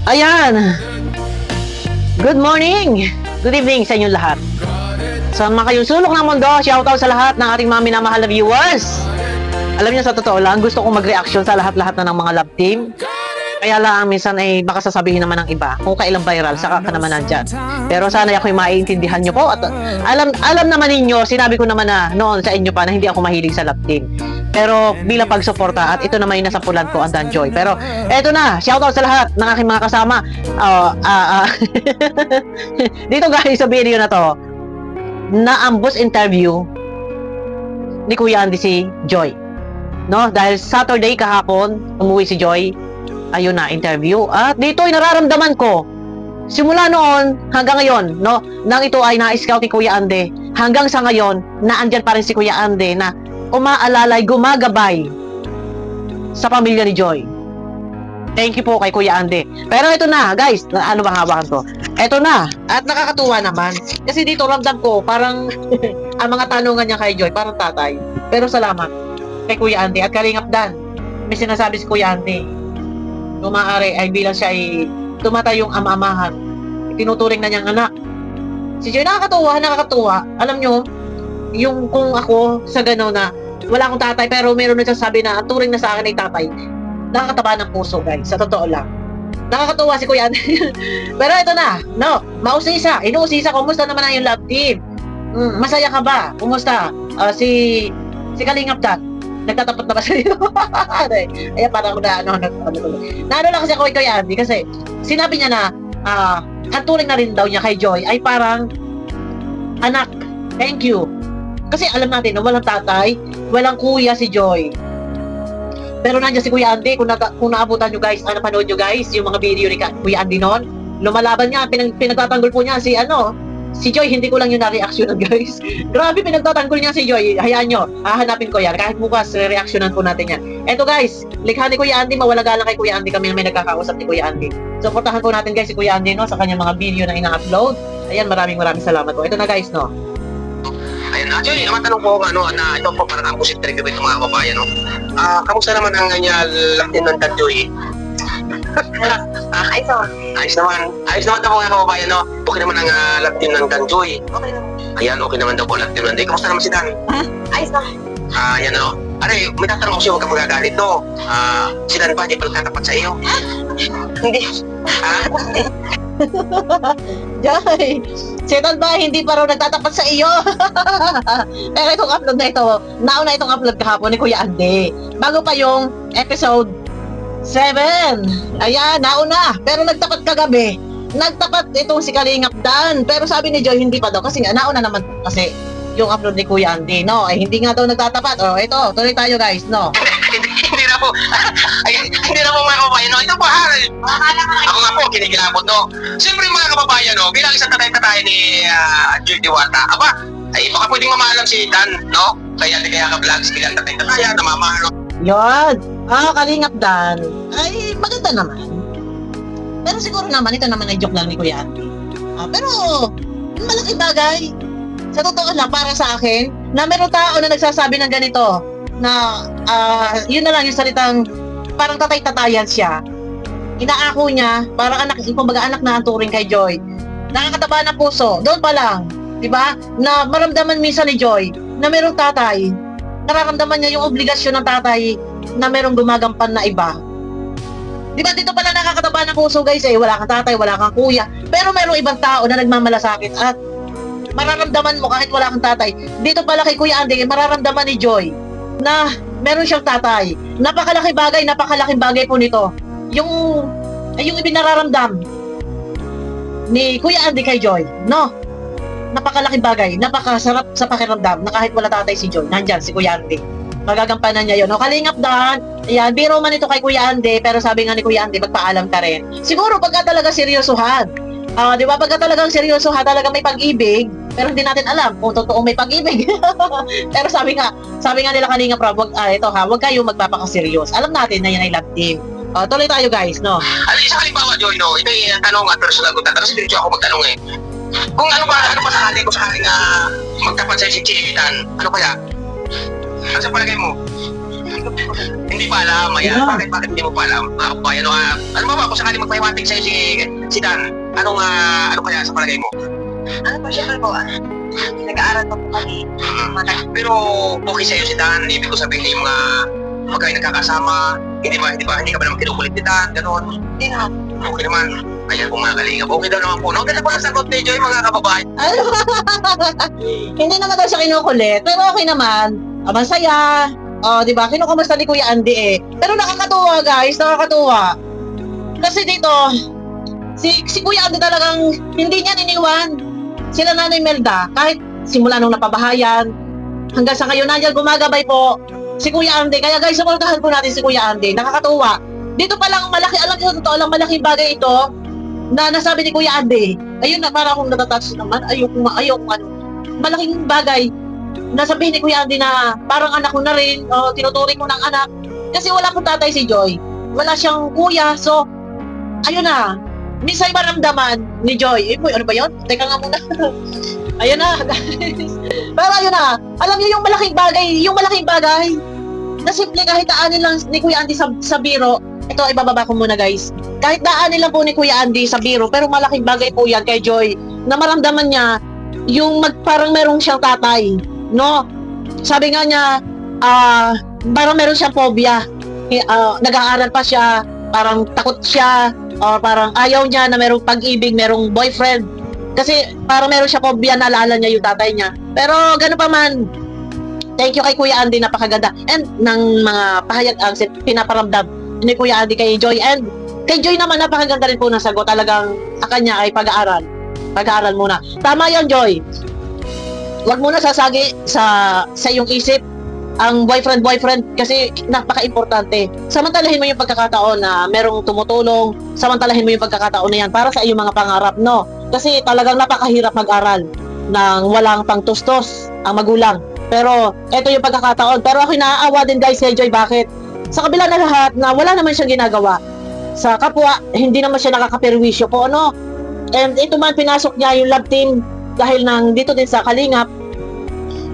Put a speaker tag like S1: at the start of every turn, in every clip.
S1: Ayan. Good morning. Good evening sa inyong lahat. Sa mga kayong sulok ng mundo, shoutout sa lahat ng ating mga minamahal na viewers. Alam niyo, sa totoo lang, gusto kong mag-reaction sa lahat-lahat na ng mga love team. Kaya lang, minsan ay baka sasabihin naman ng iba kung kailang viral, saka ka naman nandyan. Pero sana ako'y maiintindihan nyo po. At alam naman ninyo, sinabi ko naman na noon sa inyo pa na hindi ako mahilig sa love team. Pero bilang pagsuporta, at ito naman yung nasa pulan ko, ang Danjoy. Pero eto na, shoutout sa lahat ng aking mga kasama. Dito guys, sa video na to, na-ambush interview ni Kuya Andy si Joy. No? Dahil Saturday kahapon, umuwi si Joy. Ayun na, interview. At dito ay nararamdaman ko, simula noon hanggang ngayon, no, nang ito ay na-scout ni Kuya Ande, hanggang sa ngayon, naandyan pa rin si Kuya Ande na umaalalay, gumagabay sa pamilya ni Joy. Thank you po kay Kuya Ande. Pero ito na, guys, ano bang hawakan ko? Ito na, at nakakatuwa naman. Kasi dito ramdam ko, parang ang mga tanungan niya kay Joy, parang tatay. Pero salamat kay Kuya Ande at Kalingap Dan. May sinasabi si Kuya Ande, kung maaari ay bilang siya ay tumatay yung ama-amahan, tinuturing na niyang anak. Si Joy, nakakatuwa. Alam nyo, yung kung ako sa gano'n na wala akong tatay pero meron nagsasabi na ang turing na sa akin ay tatay, nakakataba ng puso, guys, sa totoo lang. Nakakatuwa si Kuya. Pero ito na, no, inuusisa, kumusta naman ang yung love team? Masaya ka ba? Kumusta? Si Kalingap Dan, nagtatapat na ba sa'yo? Ayan, parang ako na, naano lang kasi ako kay Kuya Andy kasi sinabi niya na, ang turing na rin daw niya kay Joy ay parang, anak, thank you. Kasi alam natin, no, walang tatay, walang kuya si Joy. Pero nandiyan si Kuya Andy, kung naabutan nyo guys, napanood nyo guys, yung mga video ni Kuya Andy noon, lumalaban niya, pinagtatanggol po niya si Joy, hindi ko lang yung na-reactionan guys. Grabe, pinagtatanggol niya si Joy. Hayaan nyo, hahanapin ko yan. Kahit bukas, re-reactionan po natin yan. Eto guys, likha ni Kuya Andy, mawala galang kay Kuya Andy kami na may nagkakausap ni Kuya Andy. Supportahan po natin guys si Kuya Andy, no, sa kanyang mga video na ina-upload. Ayan, maraming salamat po. Ito na guys, no.
S2: Ayun, actually, matanong ko na ito po parang ang pusit trigger itong mga kababayan, no. Kamusta naman ang laktin ng Danjoy? Ayos naman daw mga kababayan, no. Okay naman ang laktin ng Danjoy.
S3: Okay naman.
S2: Ayan, okay naman daw po laktin ng Danjoy. Kamusta naman si Dan?
S3: Ayos naman.
S2: Ayan, no. Aray, may tatanong ko siya, huwag kang magagalit, no. Si Dan ba, di pala katapat sa iyo?
S3: Hindi.
S1: Joy, setan ba hindi pa raw nagtatapat sa iyo? Pero itong upload na ito, nauna itong upload kahapon ni Kuya Andy. Bago pa yung episode 7. Ayan, nauna. Pero nagtapat kagabi. Nagtapat itong si Kalingap Dan. Pero sabi ni Joy, hindi pa daw. Kasi nga, nauna naman kasi yung upload ni Kuya Andy, no? Ay, hindi nga daw nagtatapat. O, ito, tuloy tayo guys, no?
S2: Hindi na po. Hindi na po mga kababayan, no. Ito po, ako nga po, kinikilabot, no. Siyempre mga kababayan, no, bilang isang tatay-tatay ni Joy Diwata, ay baka pwedeng mamahalang si Dan, no. Kaya ka vlogs bilang tatay-tatay, namamahal, no.
S1: Yun. Kalingap Dan. Ay, maganda naman. Pero siguro naman, ito naman ay joke lang ni Kuya Andy. Pero, malaking bagay. Sa totoo lang, para sa akin, na meron tao na nagsasabi ng ganito, na, yun na lang yung salitang, parang tatay-tatayan siya. Inaako niya, parang anak, kumbaga anak na ang turing kay Joy. Nakakataba ng puso, doon pa lang, di ba? Na maramdaman minsan ni Joy, na merong tatay, nararamdaman niya yung obligasyon ng tatay na merong gumagampan na iba. Di ba dito pala nakakataba ng puso guys wala kang tatay, wala kang kuya, pero merong ibang tao na nagmamalasakit at mararamdaman mo kahit wala kang tatay. Dito pala kay Kuya Andy, mararamdaman ni Joy na meron siyang tatay. Napakalaking bagay po nito. Yung ibinararamdam ni Kuya Andy kay Joy, no? Napakalaking bagay, napakasarap sa pakiramdam na kahit wala tatay si Joy, nandyan si Kuya Andy. Magagampanan niya yun. No? Kalingap Dan, ayan, biro man ito kay Kuya Andy, pero sabi nga ni Kuya Andy, magpaalam ka rin. Siguro pagka talaga seryosohan, di ba, pagka talagang seryosohan, talaga may pag-ibig, pero hindi natin alam kung totoo may pag-ibig. Pero sabi nga nila Kalingap Rob, wag kayo magpapakaseryos. Alam natin na yan ay love team. Tuloy tayo guys, no?
S2: Ano, isang halimbawa, Joy, no, ito yung tanong at personal ko tatanong, diretso ako magtanong eh. Kung ano pa sakali ko sakaling magtapat sa si Dan, ano kaya? Ano sa palagay mo? Hindi pa alam, ayan.
S1: Yeah.
S2: Bakit hindi mo pa alam? Mga kababayan, ano ba kung sakali magpahiwatig sa'yo si Dan, ano kaya sa palagay mo?
S3: Ano po, syempre po, nag-aaral pa po kami.
S2: Pero okay sa'yo si Dan, ibig ko sabihin yung mga kayo nagkakasama, hindi ka ba naman kinukulit ni Dan, gano'n?
S3: Hindi na.
S2: Okay naman. Ayan po mga kalingap. Okay daw naman po. No? Ganda po ng sagot ni Joy, mga kababayan.
S1: Ano? Hindi naman daw siya kinukulit, pero okay naman. Masaya. Di ba? Kinukumusta ni Kuya Andy eh. Pero nakakatuwa guys, nakakatuwa. Kasi dito, si Kuya Andy talagang hindi niya iniwan sila Nanay Melda. Kahit simula nung napabahayan, hanggang sa ngayon nandiyan gumagabay po si Kuya Andy. Kaya guys, supportahan po natin si Kuya Andy. Nakakatuwa. Dito pa lang malaki, alam niyo, totoo lang malaking bagay ito na nasabi ni Kuya Andy. Ayun na, para akong natatouch naman. Ayoko malaking bagay. Nasabihin ni Kuya Andy na parang anak ko na rin, tinuturing ko ng anak. Kasi wala pong tatay si Joy. Wala siyang kuya. So, ayun na. Minsan maramdaman ni Joy. Ano ba yun? Teka nga muna. Ayun na, guys. Pero ayun na. Alam niyo yung malaking bagay na simple kahit daanin lang ni Kuya Andy sa biro. Ito, ibababa ko muna guys. Kahit daanin lang po ni Kuya Andy sa biro, pero malaking bagay po yan kay Joy na maramdaman niya yung parang merong siyang tatay, no? Sabi nga niya, parang meron siyang phobia. Nag-aaral pa siya, parang takot siya, parang ayaw niya na merong pag-ibig, merong boyfriend. Kasi parang meron siya phobia, naalala niya yung tatay niya. Pero gano'n pa man, thank you kay Kuya Andy, napakaganda. And ng mga pahayag ang pinaparamdam ni Kuya Andy kay Joy. And kay Joy naman, napakaganda rin po ng sagot. Talagang sa kanya ay pag-aaral. Pag-aaral muna. Tama yan, Joy. Huwag muna sasagi sa iyong isip ang boyfriend kasi napaka-importante. Samantalahin mo yung pagkakataon na merong tumutulong. Samantalahin mo yung pagkakataon na yan para sa iyong mga pangarap, no? Kasi talagang napakahirap mag-aral nang walang pangtustos ang magulang. Pero ito yung pagkakataon. Pero ako naaawa din guys kay Joy. Bakit? Sa kabila na lahat na wala naman siyang ginagawa sa kapwa, hindi naman siya nakakaperwisyo po, ano? And ito man, pinasok niya yung love team dahil nang dito din sa Kalingap.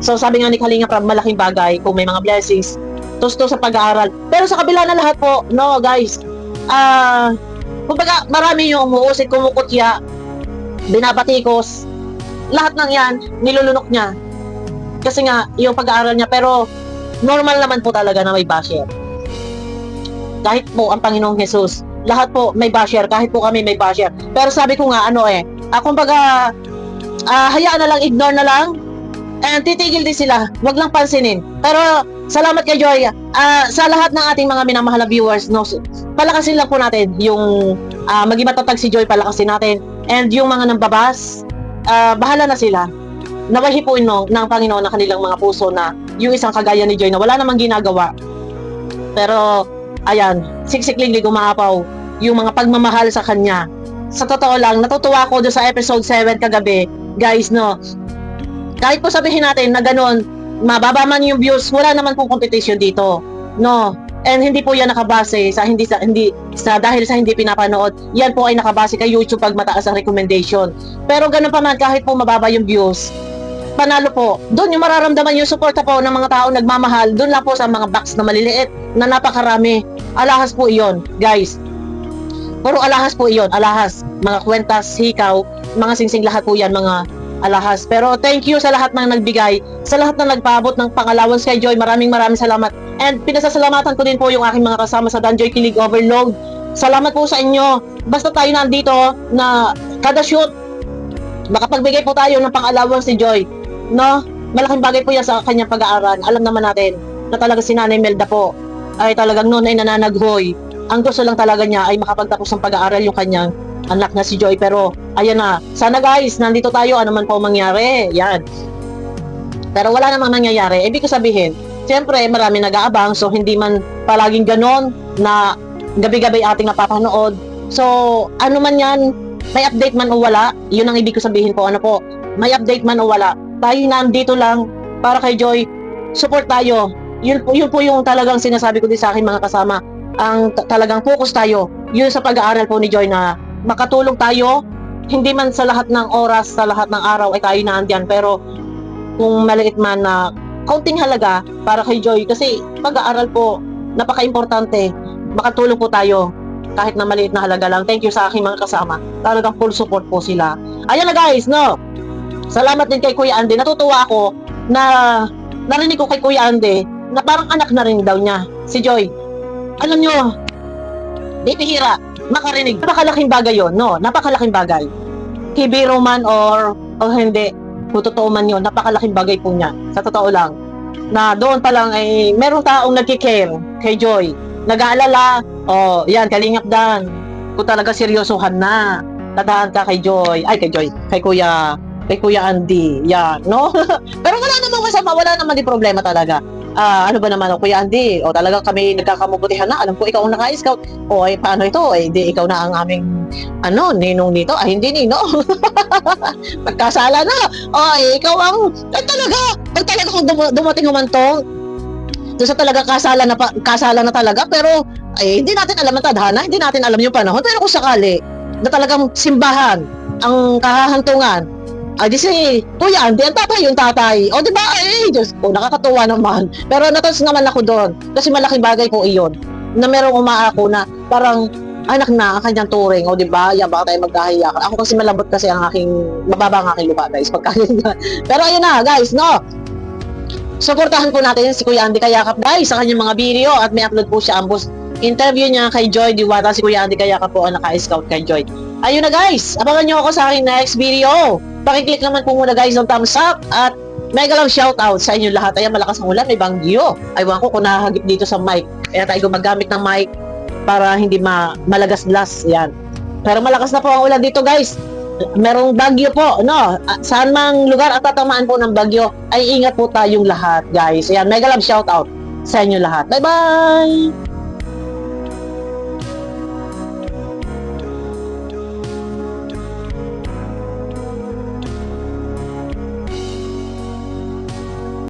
S1: So sabi nga ni Kalingap, malaking bagay kung may mga blessings tusto sa pag-aaral. Pero sa kabila na lahat po, no guys, kumbaga marami yung umuusik, kumukutya, binabatikos, lahat ng yan nilulunok niya kasi nga yung pag-aaral niya. Pero normal naman po talaga na may basher. Kahit po ang Panginoong Jesus, lahat po may basher, kahit po kami may basher. Pero sabi ko nga, kumbaga, hayaan na lang, ignore na lang, and titigil din sila, wag lang pansinin. Pero, salamat kay Joy, sa lahat ng ating mga minamahal na viewers, no, palakasin lang po natin, yung maging matatag si Joy, palakasin natin, and yung mga nambabas, bahala na sila. Naway hipuin ng Panginoon ng kanilang mga puso na yung isang kagaya ni Joy na wala namang ginagawa. Pero, ayan, siksiklingli gumaapaw yung mga pagmamahal sa kanya. Sa totoo lang, natutuwa ako doon sa episode 7 kagabi, guys, no. Kahit po sabihin natin na ganun, mababa man yung views, wala naman pong competition dito, no. And hindi po yan nakabase sa dahil sa hindi pinapanood. Yan po ay nakabase kay YouTube pag mataas ang recommendation. Pero ganun pa man, kahit po mababa yung views, panalo po. Doon yung mararamdaman yung suporta po ng mga tao nagmamahal. Doon lang po sa mga box na maliliit na napakarami. Alahas po iyon, guys. Puro alahas po iyon. Alahas. Mga kwentas, hikaw, mga singsing, lahat po yan, mga alahas. Pero thank you sa lahat ng nagbigay, sa lahat na nagpaabot ng pangallowance kay Joy. Maraming salamat. And pinasasalamatan ko din po yung aking mga kasama sa Danjoy Kilig Overload. Salamat po sa inyo. Basta tayo nandito na kada shoot, makapagbigay po tayo ng pang-allowance si Joy. No? Malaking bagay po yan sa kanyang pag-aaral. Alam naman natin na talaga si Nanay Melda po ay talagang noon ay nananaghoy. Ang gusto lang talaga niya ay makapagtapos ng pag-aaral yung kanyang anak na si Joy. Pero ayan na, sana guys, nandito tayo, ano man po mangyari. Yan. Pero wala namang nangyayari. Ibig ko sabihin, siyempre marami nag-aabang, so hindi man palaging ganon na gabi-gabi ating napapanood. So ano man yan, may update man o wala, yun ang ibig ko sabihin po. Ano po, may update man o wala, tayo nandito lang para kay Joy. Support tayo. Yun po yung talagang sinasabi ko din sa akin mga kasama. Ang talagang focus tayo, yun sa pag-aaral po ni Joy, na makatulong tayo. Hindi man sa lahat ng oras, sa lahat ng araw ay tayo naandiyan, pero kung maliit man na kaunting halaga para kay Joy, kasi pag-aaral po napaka-importante. Makatulong po tayo kahit na maliit na halaga lang. Thank you sa aking mga kasama. Talagang full support po sila. Ayan na guys, no? Salamat din kay Kuya Andy. Natutuwa ako na narinig ko kay Kuya Andy na parang anak na rin daw niya, si Joy. Alam nyo, di bihira, makarinig. Napakalaking bagay yon, no? Napakalaking bagay. Kibiro man or hindi, kung totoo man yun, napakalaking bagay po niya. Sa totoo lang. Na doon pa lang ay merong taong nagkikare kay Joy. Nag-aalala, yan, Kalingap Dan. Kung talaga seryosohan na, tatahan ka kay Joy. Ay, kay Joy. Kay Kuya Andy. Yan, no? Pero wala namang masama, wala naman di problema talaga. Ano ba naman, Kuya Andy? Talagang kami nagkakamubutihan na. Alam ko, ikaw ang naka-scout. Ay, paano ito? Di ikaw na ang aming, ninong nito. Ay, hindi, Nino. Magkasala na. Ikaw ang, talaga kung dumating humantong, doon sa talaga kasala na talaga, pero hindi natin alam ang tadhana, hindi natin alam yung panahon, pero kung sakali na talagang simbahan ang kahahantungan, di si Kuya Andy, ang tatay yung tatay. Di ba? Diyos ko, nakakatuwa naman. Pero natas naman ako doon, kasi malaking bagay po iyon, na merong umaako na parang anak na ang kanyang turing, di ba? Baka tayo magkahiya. Ako kasi malambot kasi mababa ang aking lupa, guys. Pero ayun na, guys, no? Suportahan po natin si Kuya Andy Kayakap, guys, sa kanyang mga video at may upload po siya ambos interview niya kay Joy Diwata. Si Kuya Andy Kayakap po ang naka-scout kay Joy. Ayun na guys, abangan nyo ako sa aking next video. Pakiclick naman po muna guys ng thumbs up at mega love shoutout sa inyo lahat. Ayan, malakas ang ulan, may bagyo. Aywan ko kung nahagip dito sa mic. Kaya tayo gumagamit ng mic para hindi malagaslas. Yan. Pero malakas na po ang ulan dito guys. Merong bagyo po, no? Saan mang lugar at tatamaan po ng bagyo, ay ingat po tayong lahat, guys. Ayan, mega love shoutout sa inyo lahat. Bye-bye!